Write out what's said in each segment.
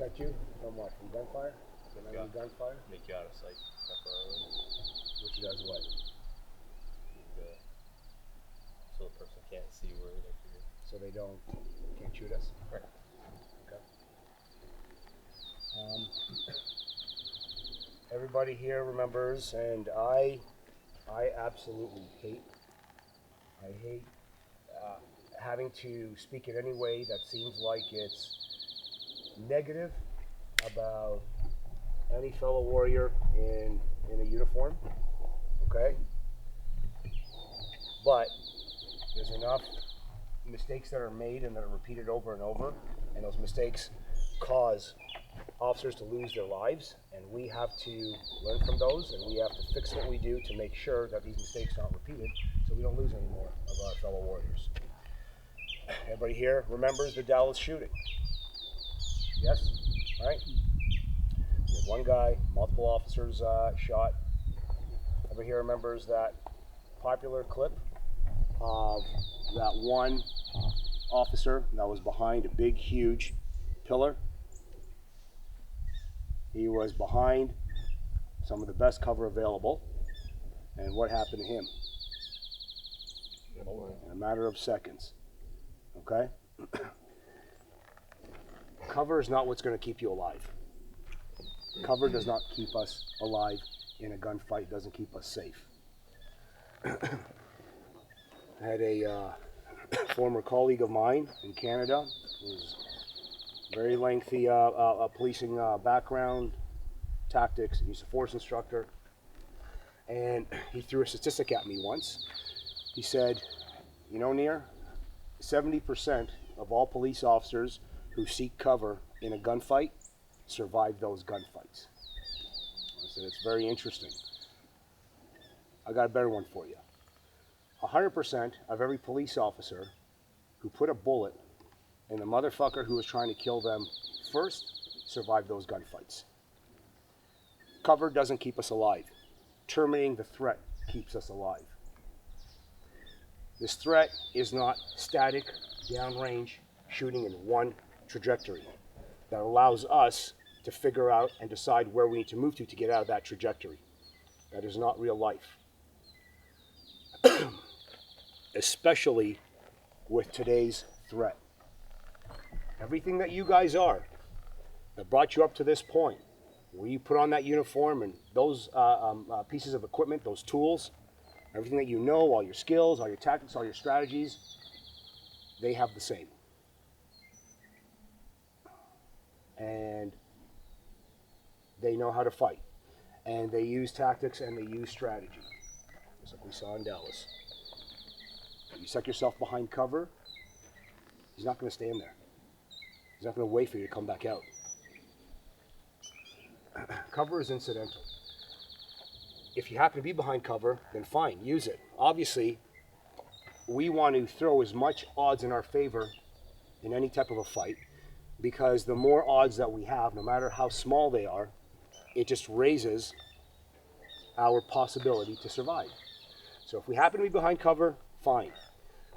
protect you from what? From gunfire? Enemy gunfire? Make you out of sight temporarily. Which does what? So the person can't see where you're. So they can't shoot us? Right. Okay. Everybody here remembers, and I absolutely hate having to speak in any way that seems like it's negative about any fellow warrior in a uniform, okay? But there's enough mistakes that are made and that are repeated over and over, and those mistakes cause officers to lose their lives, and we have to learn from those, and we have to fix what we do to make sure that these mistakes aren't repeated so we don't lose any more of our fellow warriors. Everybody here remembers the Dallas shooting? Yes? Right? We had one guy, multiple officers shot. Everybody here remembers that popular clip of that one officer that was behind a big, huge pillar. He was behind some of the best cover available, and what happened to him? In a matter of seconds. Okay? Cover is not what's going to keep you alive. Cover does not keep us alive in a gunfight. It doesn't keep us safe. I had a former colleague of mine in Canada who was very lengthy policing background, tactics, use of force instructor, and he threw a statistic at me once. He said, you know, Nir, 70% of all police officers who seek cover in a gunfight survive those gunfights. I said, it's very interesting. I got a better one for you. 100% of every police officer who put a bullet in the motherfucker who was trying to kill them first survived those gunfights. Cover doesn't keep us alive. Terminating the threat keeps us alive. This threat is not static, downrange shooting in one trajectory that allows us to figure out and decide where we need to move to get out of that trajectory. That is not real life. Especially with today's threat. Everything that you guys are that brought you up to this point, where you put on that uniform and those pieces of equipment, those tools, everything that you know, all your skills, all your tactics, all your strategies, they have the same. And they know how to fight. And they use tactics and they use strategy. Just like we saw in Dallas. You set yourself behind cover, he's not going to stay in there. He's not going to wait for you to come back out. Cover is incidental. If you happen to be behind cover, then fine, use it. Obviously, we want to throw as much odds in our favor in any type of a fight, because the more odds that we have, no matter how small they are, it just raises our possibility to survive. So if we happen to be behind cover, fine.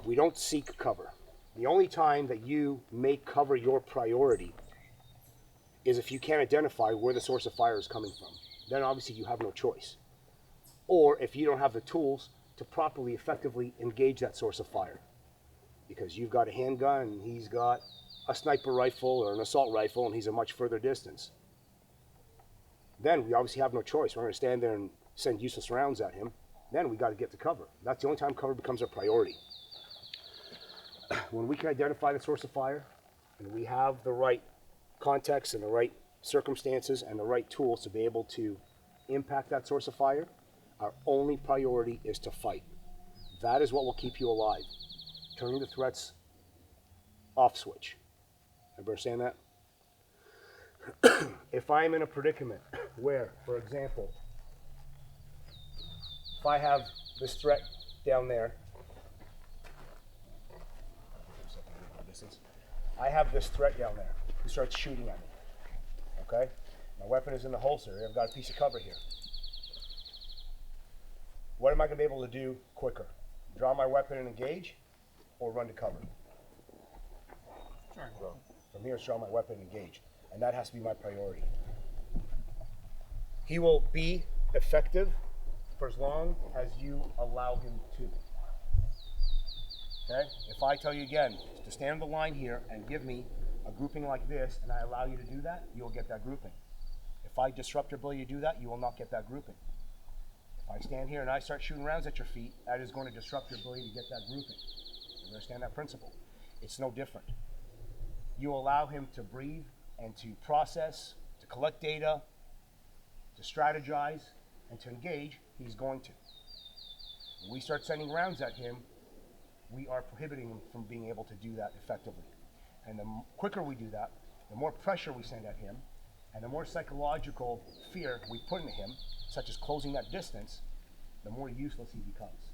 We don't seek cover. The only time that you make cover your priority is if you can't identify where the source of fire is coming from. Then obviously you have no choice. Or if you don't have the tools to properly, effectively engage that source of fire. Because you've got a handgun and he's got a sniper rifle or an assault rifle and he's a much further distance. Then we obviously have no choice. We're going to stand there and send useless rounds at him. Then we got to get to cover. That's the only time cover becomes a priority. When we can identify the source of fire and we have the right context and the right circumstances and the right tools to be able to impact that source of fire, our only priority is to fight. That is what will keep you alive. Turning the threats off switch. Everybody understand that? If I'm in a predicament where, for example, if I have this threat down there, I have this threat down there who starts shooting at me. Okay? My weapon is in the holster. I've got a piece of cover here. What am I going to be able to do quicker? Draw my weapon and engage, or run to cover? Sure. From here, draw my weapon and engage. And that has to be my priority. He will be effective for as long as you allow him to. Okay? If I tell you again to stand on the line here and give me a grouping like this, and I allow you to do that, you'll get that grouping. If I disrupt your ability to do that, you will not get that grouping. If I stand here and I start shooting rounds at your feet, that is going to disrupt your ability to get that grouping. You understand that principle? It's no different. You allow him to breathe and to process, to collect data, to strategize, and to engage, he's going to. When we start sending rounds at him, we are prohibiting him from being able to do that effectively. And the quicker we do that, the more pressure we send at him, and the more psychological fear we put into him, such as closing that distance, the more useless he becomes.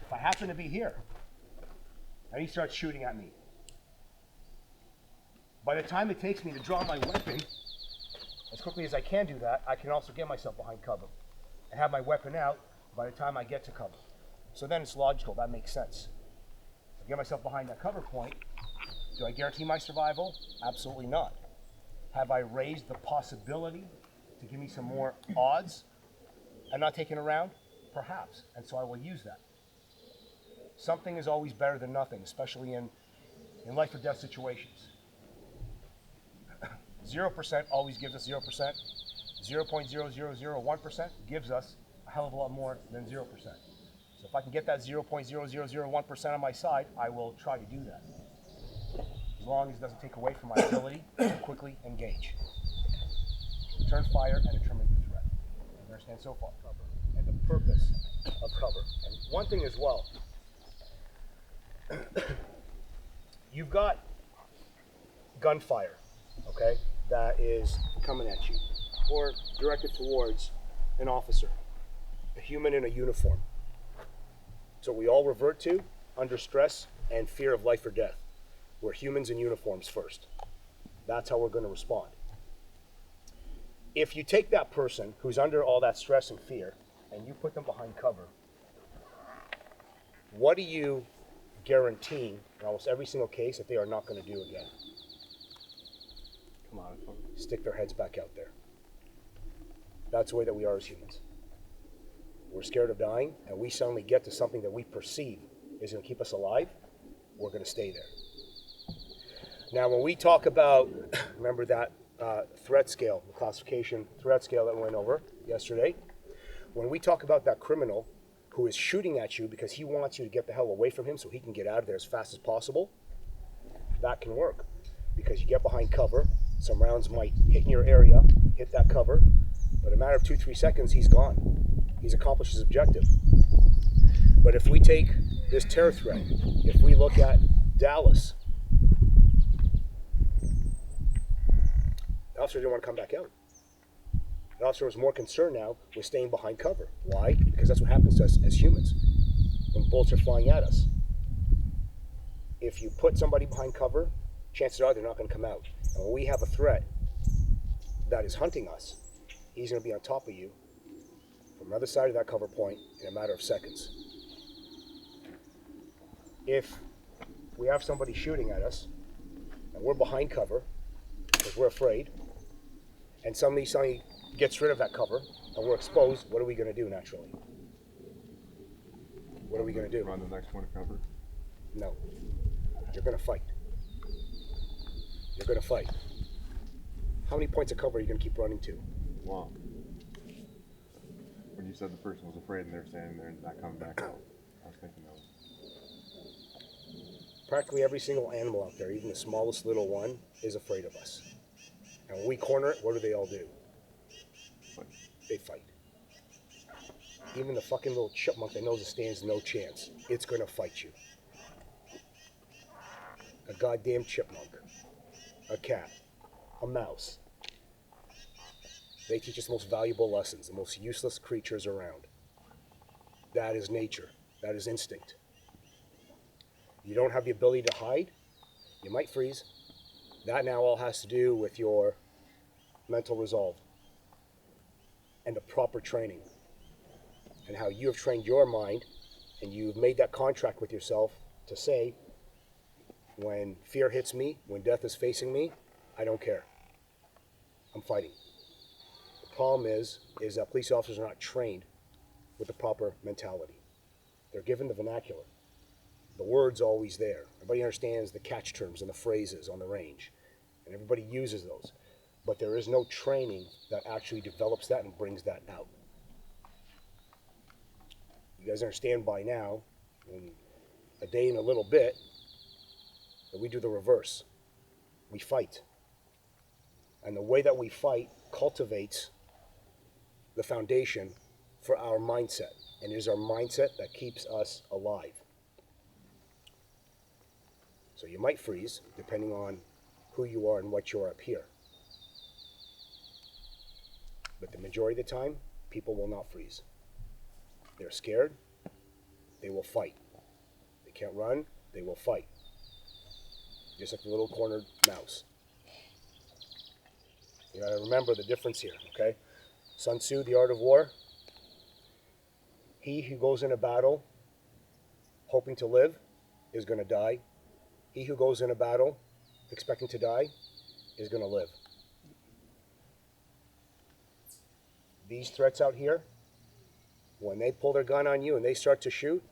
If I happen to be here, and he starts shooting at me, by the time it takes me to draw my weapon, as quickly as I can do that, I can also get myself behind cover and have my weapon out by the time I get to cover. So then it's logical, that makes sense. I get myself behind that cover point. Do I guarantee my survival? Absolutely not. Have I raised the possibility to give me some more odds and not taking a round? Perhaps, and so I will use that. Something is always better than nothing, especially in life or death situations. 0% always gives us 0%. 0.0001% gives us a hell of a lot more than 0%. So if I can get that 0.0001% on my side, I will try to do that. As long as it doesn't take away from my ability to quickly engage. Return fire and determine the threat. You understand so far? Cover. And the purpose of cover. And one thing as well, you've got gunfire, okay, that is coming at you or directed towards an officer, a human in a uniform. So we all revert to under stress and fear of life or death. We're humans in uniforms first. That's how we're going to respond. If you take that person who's under all that stress and fear and you put them behind cover, what are you guaranteeing in almost every single case that they are not going to do again? Come on. Stick their heads back out there. That's the way that we are as humans. We're scared of dying, and we suddenly get to something that we perceive is going to keep us alive. We're going to stay there. Now, when we talk about, remember that threat scale, the classification threat scale that we went over yesterday? When we talk about that criminal who is shooting at you because he wants you to get the hell away from him so he can get out of there as fast as possible, that can work. Because you get behind cover, some rounds might hit in your area, hit that cover, but in a matter of 2-3 seconds, he's gone. He's accomplished his objective. But if we take this terror threat, if we look at Dallas, the officer didn't want to come back out. The officer was more concerned now with staying behind cover. Why? Because that's what happens to us as humans when bullets are flying at us. If you put somebody behind cover, chances are they're not going to come out. And when we have a threat that is hunting us, he's going to be on top of you from the other side of that cover point in a matter of seconds. If we have somebody shooting at us and we're behind cover because we're afraid, and somebody gets rid of that cover and we're exposed, what are we going to do naturally? What are we going to do? Run the next one to cover? No. You're going to fight. You're going to fight. How many points of cover are you going to keep running to? Wow. When you said the person was afraid and they're standing there and not coming back out, I was thinking that was... Practically every single animal out there, even the smallest little one, is afraid of us. And when we corner it, what do they all do? But They fight. Even the fucking little chipmunk that knows it stands no chance, it's going to fight you. A goddamn chipmunk. A cat. A mouse. They teach us the most valuable lessons, the most useless creatures around. That is nature. That is instinct. You don't have the ability to hide, you might freeze. That now all has to do with your mental resolve and the proper training and how you have trained your mind and you've made that contract with yourself to say, When fear hits me, when death is facing me, I don't care. I'm fighting. The problem is that police officers are not trained with the proper mentality. They're given the vernacular. The word's always there. Everybody understands the catch terms and the phrases on the range, and everybody uses those. But there is no training that actually develops that and brings that out. You guys understand by now, in a day and a little bit, that we do the reverse. We fight. And the way that we fight cultivates the foundation for our mindset. And it is our mindset that keeps us alive. So you might freeze, depending on who you are and what you are up here. But the majority of the time, people will not freeze. They're scared, they will fight. They can't run, they will fight. Just like the little cornered mouse. You gotta remember the difference here, okay? Sun Tzu, The Art of War. He who goes in a battle hoping to live is gonna die. He who goes in a battle expecting to die is gonna live. These threats out here, when they pull their gun on you and they start to shoot,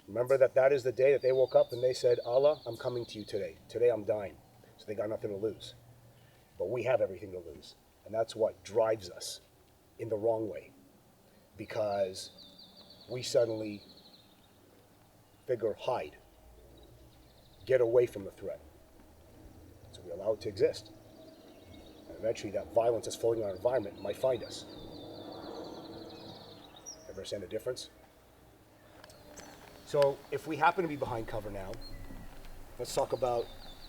remember that is the day that they woke up and they said, Allah, I'm coming to you today. Today I'm dying. So they got nothing to lose. But we have everything to lose. And that's what drives us in the wrong way. Because we suddenly figure hide. Get away from the threat. So we allow it to exist. And eventually that violence that's floating in our environment might find us. Ever understand the difference? So if we happen to be behind cover now, let's talk about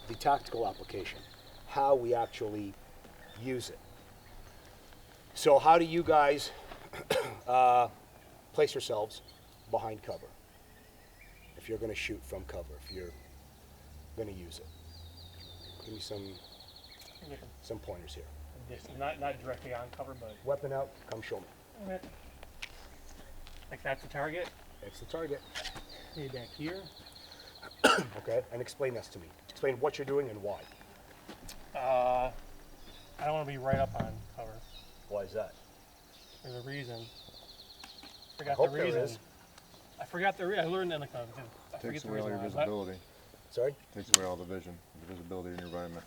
the tactical application, how we actually use it. So how do you guys place yourselves behind cover if you're going to shoot from cover, if you're going to use it? Give me some pointers here. Not directly on cover, but Weapon out, come show me. like that's the target. That's the target. Maybe back here. Okay, and explain this to me. Explain what you're doing and why. I don't want to be right up on cover. Why is that? There's a reason. I Forgot hope the there reason. is. I forgot the reason. I learned that in the club. I forget Takes the away all reason. your why. visibility. Sorry? Takes away all the vision, the visibility in your environment.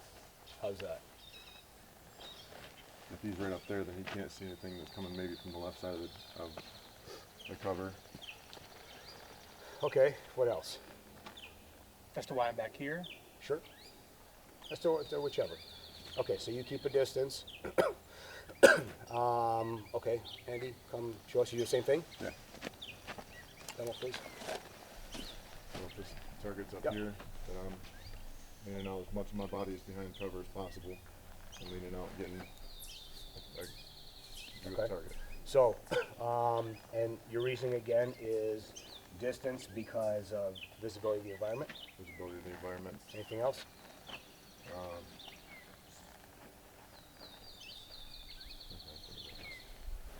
How's that? If he's right up there, then he can't see anything that's coming maybe from the left side of the cover. Okay, what else? That's why I'm back here. Sure. Let's do whichever. Okay, so you keep a distance. Okay, Andy, come show us. You do the same thing? Yeah. Come up, please. So if this target's up Yep. here, then I'm leaning out as much of my body is behind cover as possible. I'm leaning out, getting a good Okay. target. So, and your reasoning again is distance because of visibility of the environment. Visibility of the environment. Anything else?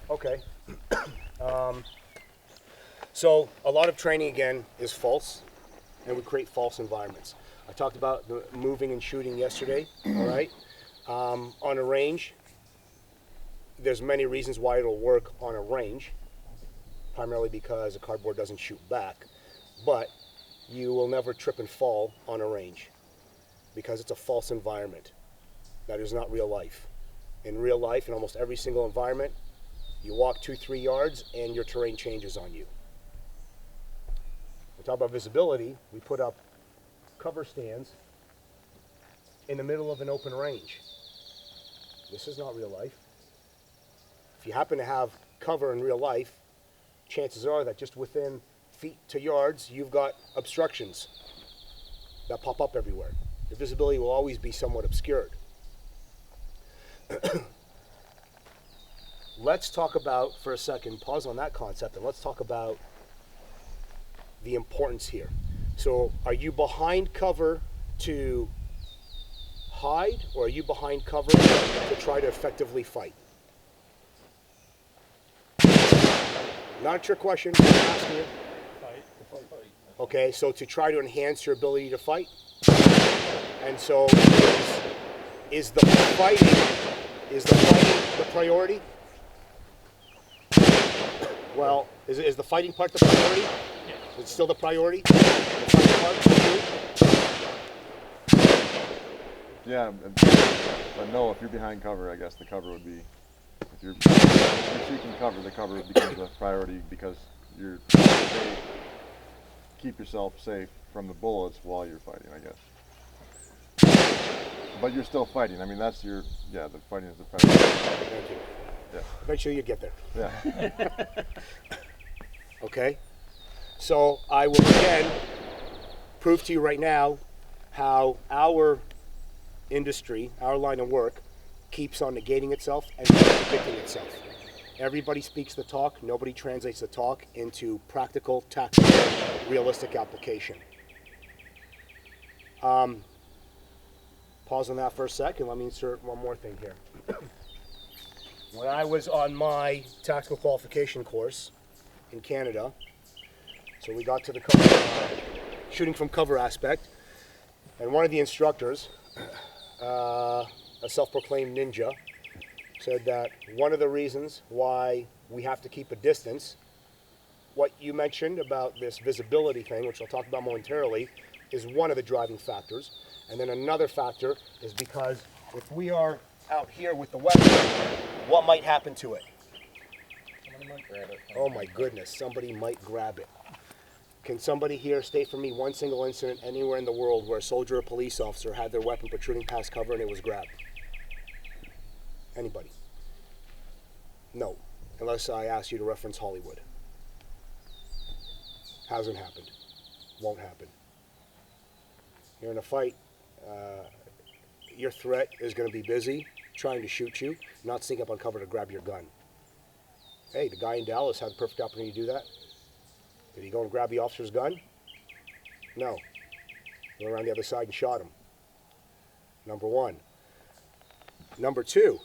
Okay. So a lot of training again is false, and we create false environments. I talked about the moving and shooting yesterday. All right. On a range, there's many reasons why it'll work on a range. Primarily because a cardboard doesn't shoot back, but you will never trip and fall on a range because it's a false environment. That is not real life. In real life, in almost every single environment, you walk 2-3 yards and your terrain changes on you. We talk about visibility. We put up cover stands in the middle of an open range. This is not real life. If you happen to have cover in real life, chances are that just within feet to yards, you've got obstructions that pop up everywhere. Your visibility will always be somewhat obscured. Let's talk about, for a second, pause on that concept, and let's talk about the importance here. So, are you behind cover to hide, or are you behind cover to try to effectively fight? Not a trick question, I'm asking you. Fight. Okay, so to try to enhance your ability to fight? And so, is the fighting the priority? Well, is the fighting part the priority? Yeah. It's still the priority? The fighting part for you? Yeah, but no, if you're behind cover, I guess the cover would be, if you're seeking cover, the cover becomes the priority because you're safe, keep yourself safe from the bullets while you're fighting, I guess. But you're still fighting. I mean, that's the fighting is the priority. Thank you. Yeah. Eventually you get there. Yeah. Okay? So I will again prove to you right now how our industry, our line of work, keeps on negating itself and contradicting itself. Everybody speaks the talk, nobody translates the talk into practical, tactical, realistic application. Pause on that for a second. Let me insert one more thing here. When I was on my tactical qualification course in Canada, so we got to the cover, shooting from cover aspect, and one of the instructors, a self-proclaimed ninja, said that one of the reasons why we have to keep a distance, what you mentioned about this visibility thing, which I'll talk about momentarily, is one of the driving factors. And then another factor is because if we are out here with the weapon, what might happen to it? Somebody might grab it. Oh my goodness, somebody might grab it. Can somebody here state for me one single incident anywhere in the world where a soldier or police officer had their weapon protruding past cover and it was grabbed? Anybody? No, unless I ask you to reference Hollywood. Hasn't happened. Won't happen. You're in a fight. Your threat is going to be busy trying to shoot you, not sneak up on cover to grab your gun. Hey, the guy in Dallas had the perfect opportunity to do that. Did he go and grab the officer's gun? No. He went around the other side and shot him. Number one. Number two,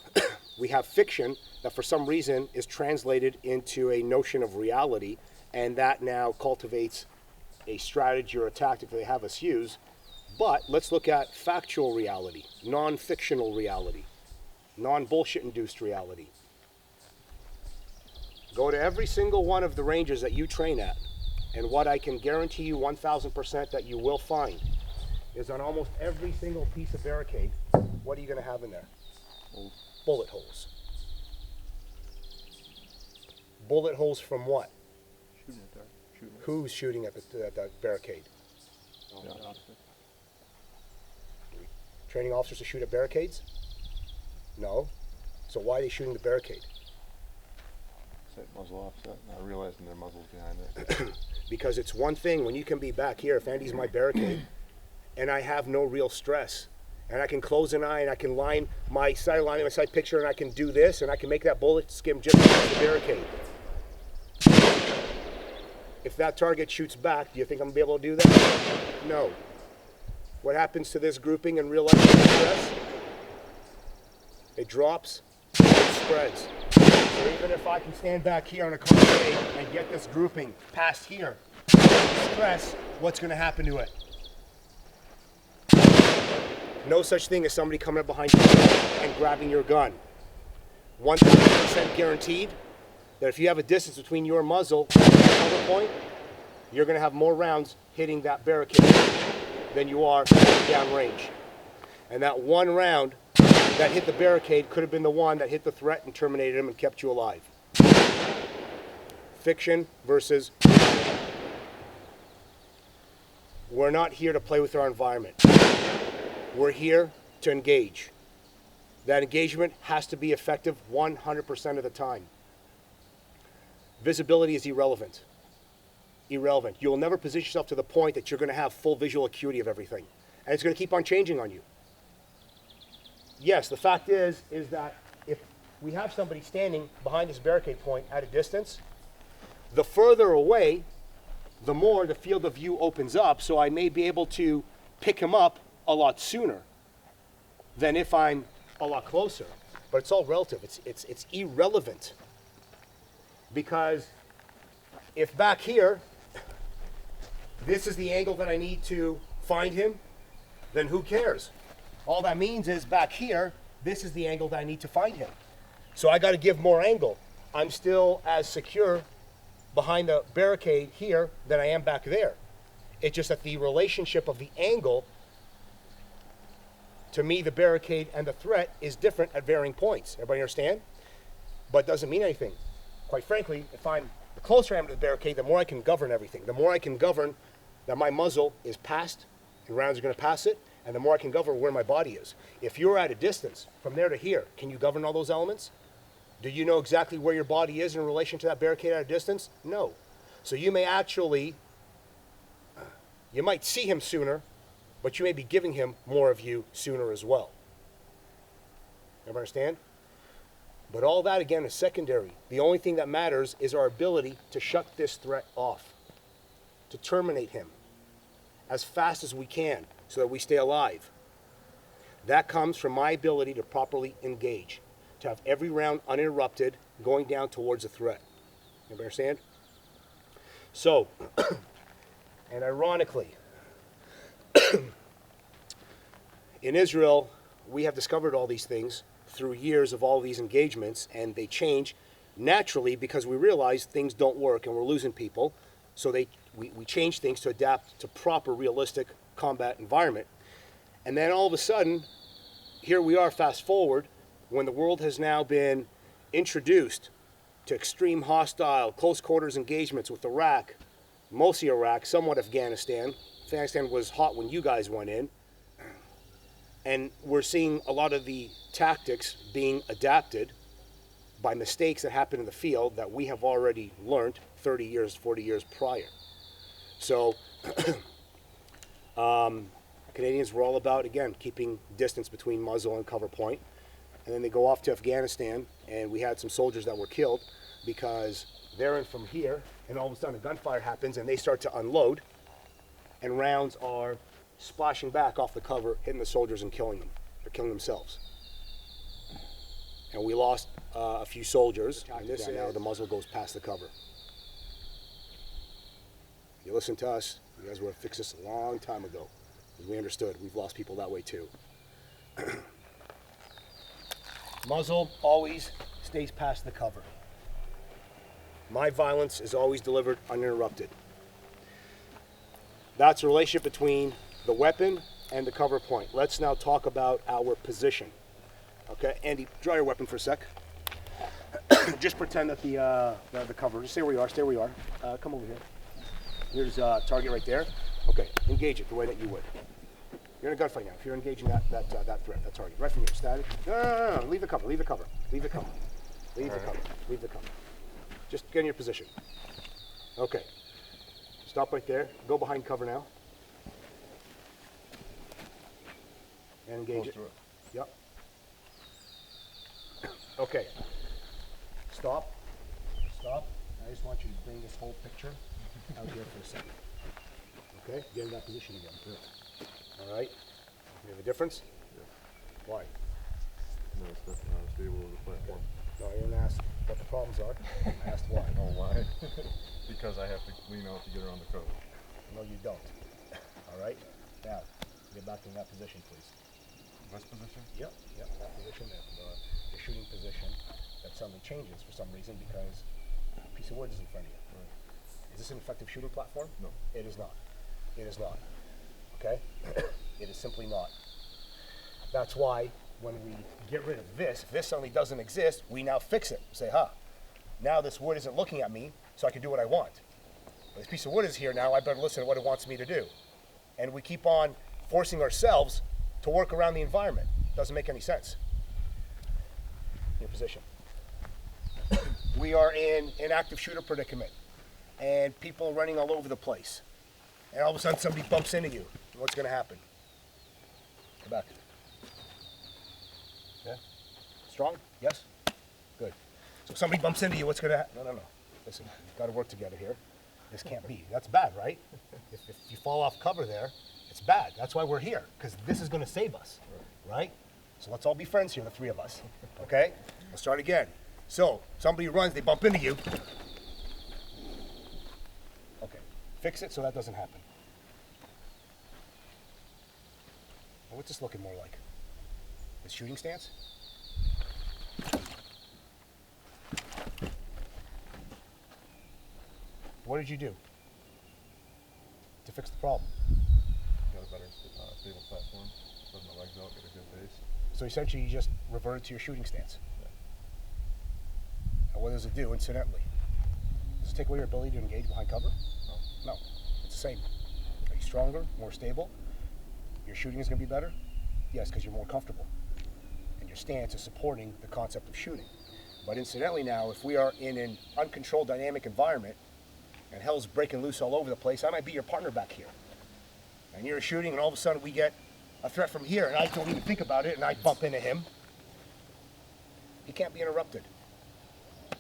we have fiction that for some reason is translated into a notion of reality, and that now cultivates a strategy or a tactic that they have us use. But let's look at factual reality, non-fictional reality, non-bullshit induced reality. Go to every single one of the ranges that you train at, and what I can guarantee you 1,000% that you will find is on almost every single piece of barricade, what are you going to have in there? Bullet holes. Bullet holes from what? Shooting at there. Shooting. Who's shooting at the barricade? Yeah. Training officers to shoot at barricades? No. So why are they shooting the barricade? Set muzzle offset. I realizing their muzzle's behind it. Because it's one thing when you can be back here, if Andy's my barricade, and I have no real stress, and I can close an eye and I can line my side picture and I can do this and I can make that bullet skim just past the barricade. If that target shoots back, do you think I'm going to be able to do that? No. What happens to this grouping in real life stress? It drops, it spreads. So even if I can stand back here on a concave and get this grouping past here, stress, what's going to happen to it? No such thing as somebody coming up behind you and grabbing your gun. 1,000% guaranteed that if you have a distance between your muzzle and the cover point, you're going to have more rounds hitting that barricade than you are downrange. And that one round that hit the barricade could have been the one that hit the threat and terminated him and kept you alive. Fiction versus reality. We're not here to play with our environment. We're here to engage. That engagement has to be effective 100% of the time. Visibility is irrelevant. Irrelevant. You'll never position yourself to the point that you're going to have full visual acuity of everything. And it's going to keep on changing on you. Yes, the fact is that if we have somebody standing behind this barricade point at a distance, the further away, the more the field of view opens up, so I may be able to pick him up a lot sooner than if I'm a lot closer. But it's all relative. It's irrelevant. Because if back here, this is the angle that I need to find him, then who cares? All that means is back here, this is the angle that I need to find him. So I got to give more angle. I'm still as secure behind the barricade here than I am back there. It's just that the relationship of the angle, to me, the barricade and the threat is different at varying points. Everybody understand? But doesn't mean anything. Quite frankly, the closer I am to the barricade, the more I can govern everything. The more I can govern that my muzzle is past and rounds are going to pass it, and the more I can govern where my body is. If you're at a distance from there to here, can you govern all those elements? Do you know exactly where your body is in relation to that barricade at a distance? No. So you may actually, you might see him sooner, but you may be giving him more of you sooner as well. Everybody understand? But all that, again, is secondary. The only thing that matters is our ability to shut this threat off, to terminate him as fast as we can so that we stay alive. That comes from my ability to properly engage, to have every round uninterrupted going down towards a threat. You understand? So, and ironically, in Israel, we have discovered all these things through years of all these engagements, and they change naturally because we realize things don't work and we're losing people. So we change things to adapt to proper, realistic combat environment. And then all of a sudden, here we are, fast forward, when the world has now been introduced to extreme hostile, close quarters engagements with Iraq, mostly Iraq, somewhat Afghanistan. Afghanistan was hot when you guys went in. And we're seeing a lot of the tactics being adapted by mistakes that happen in the field that we have already learned 30 years, 40 years prior. So Canadians were all about, again, keeping distance between muzzle and cover point. And then they go off to Afghanistan, and we had some soldiers that were killed because they're in from here, and all of a sudden a gunfire happens, and they start to unload, and rounds are splashing back off the cover, hitting the soldiers and killing them, or killing themselves. And we lost a few soldiers, and this now the muzzle goes past the cover. You listen to us, you guys would have fixed this a long time ago, because we understood we've lost people that way too. Muzzle always stays past the cover. My violence is always delivered uninterrupted. That's the relationship between the weapon and the cover point. Let's now talk about our position. Okay, Andy, draw your weapon for a sec. Just pretend that the cover, just stay where you are, stay where you are. Come over here. Here's a target right there. Okay, engage it the way that you would. You're in a gunfight now. If you're engaging that threat, that target, right from here, static. No, leave the cover, leave the cover, leave the cover, leave the cover, leave the cover. Just get in your position. Okay, stop right there. Go behind cover now. And engage it. Yep. Okay. Stop. Stop. I just want you to bring this whole picture out here for a second. Okay? Get in that position again. Good. All right. You have a difference? Yes. Why? No, it's definitely not as stable as a platform. No, you didn't ask what the problems are. I asked why. Oh, why? Because I have to lean out to get around the cover. No, you don't. All right? Now, get back in that position, please. This position? Yep, that position, the shooting position, that suddenly changes for some reason because a piece of wood is in front of you. Right. Is this an effective shooting platform? No. It is not. It is not. Okay? It is simply not. That's why when we get rid of this, if this suddenly doesn't exist, we now fix it. Say, now this wood isn't looking at me, so I can do what I want. But this piece of wood is here now, I better listen to what it wants me to do. And we keep on forcing ourselves to work around the environment. Doesn't make any sense. Your position. We are in an active shooter predicament, and people are running all over the place. And all of a sudden somebody bumps into you. What's going to happen? Go back. Yeah? Strong? Yes? Good. So if somebody bumps into you, what's going to happen? No. Listen, we've got to work together here. This can't be. That's bad, right? If you fall off cover there, it's bad. That's why we're here, because this is going to save us, right? So let's all be friends here, the three of us, okay? Let's start again. So somebody runs, they bump into you. Okay, fix it so that doesn't happen. What's this looking more like? The shooting stance? What did you do to fix the problem? Got a better stable platform. Spread my legs out, get a good base. So essentially, you just reverted to your shooting stance. And what does it do, incidentally? Does it take away your ability to engage behind cover? No. It's the same. Are you stronger, more stable? Your shooting is going to be better? Yes, because you're more comfortable. And your stance is supporting the concept of shooting. But incidentally now, if we are in an uncontrolled dynamic environment, and hell's breaking loose all over the place, I might be your partner back here. And you're shooting, and all of a sudden we get a threat from here, and I don't even think about it, and I bump into him. He can't be interrupted.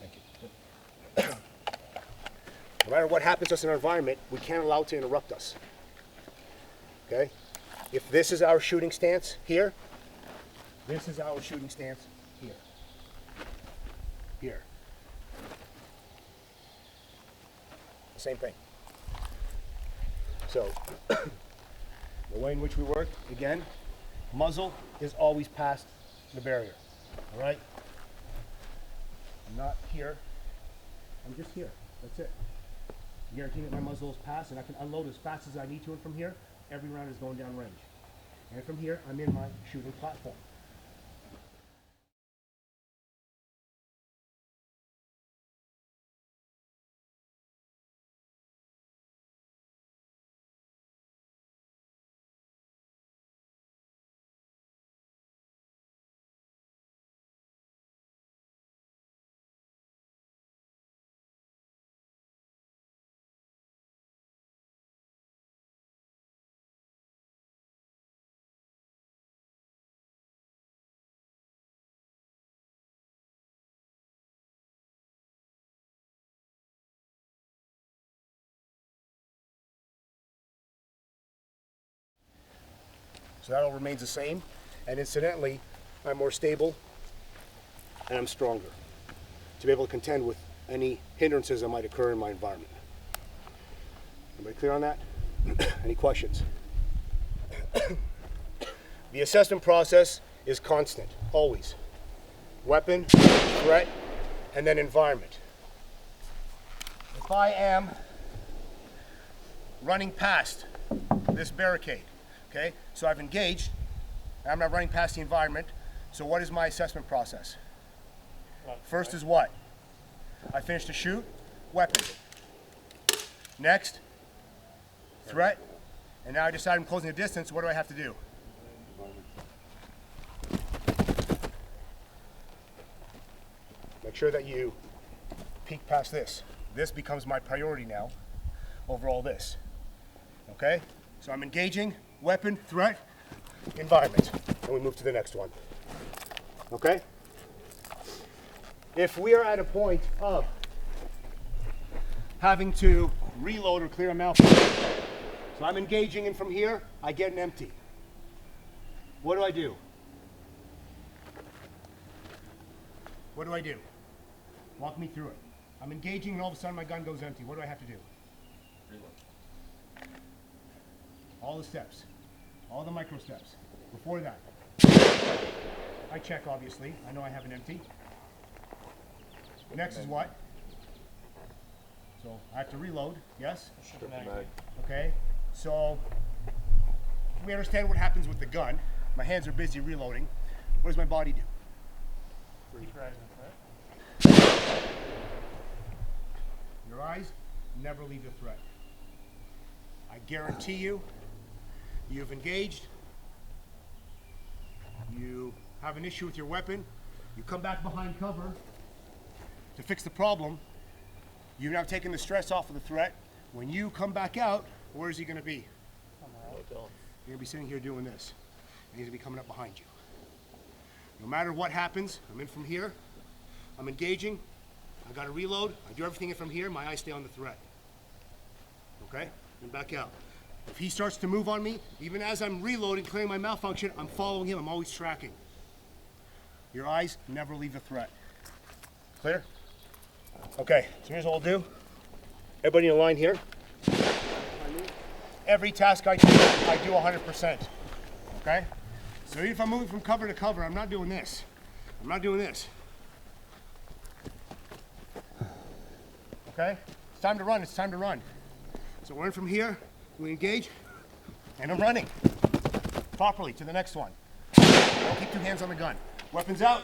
Thank you. No matter what happens to us in our environment, we can't allow it to interrupt us. Okay? If this is our shooting stance here, this is our shooting stance here. Here. Same thing. So, the way in which we work, again, muzzle is always past the barrier. All right? I'm not here. I'm just here. That's it. Guaranteeing that my muzzle is past, and I can unload as fast as I need to, and from here, every round is going down range. And from here, I'm in my shooting platform. So that all remains the same. And incidentally, I'm more stable and I'm stronger to be able to contend with any hindrances that might occur in my environment. Everybody clear on that? Any questions? The assessment process is constant, always. Weapon, threat, and then environment. If I am running past this barricade, okay, so I've engaged, I'm not running past the environment, so what is my assessment process? First is what? I finish the shoot, weapon. Next, threat, and now I decide I'm closing the distance, what do I have to do? Make sure that you peek past this. This becomes my priority now over all this. Okay? So I'm engaging, weapon, threat, environment. And we move to the next one. Okay? If we are at a point of having to reload or clear a malfunction, so I'm engaging, and from here, I get an empty. What do I do? What do I do? Walk me through it. I'm engaging, and all of a sudden my gun goes empty. What do I have to do? Reload. All the steps. All the micro steps. Before that, I check, obviously. I know I have an empty. Next is what? So I have to reload, yes? Okay, so we understand what happens with the gun. My hands are busy reloading. What does my body do? Keep your eyes on the threat. Your eyes never leave the threat. I guarantee you, you've engaged, you have an issue with your weapon, you come back behind cover to fix the problem, you've now taken the stress off of the threat. When you come back out, where is he going to be? You're going to be sitting here doing this, and he's going to be coming up behind you. No matter what happens, I'm in from here, I'm engaging, I got to reload, I do everything in from here, my eyes stay on the threat. Okay? And back out. If he starts to move on me, even as I'm reloading, clearing my malfunction, I'm following him, I'm always tracking. Your eyes never leave the threat. Clear? Okay, so here's what we'll do. Everybody in a line here. Every task I do 100%. Okay? So even if I'm moving from cover to cover, I'm not doing this. I'm not doing this. Okay? It's time to run, it's time to run. So we're in from here, we engage, and I'm running properly to the next one. Don't keep two hands on the gun. Weapons out.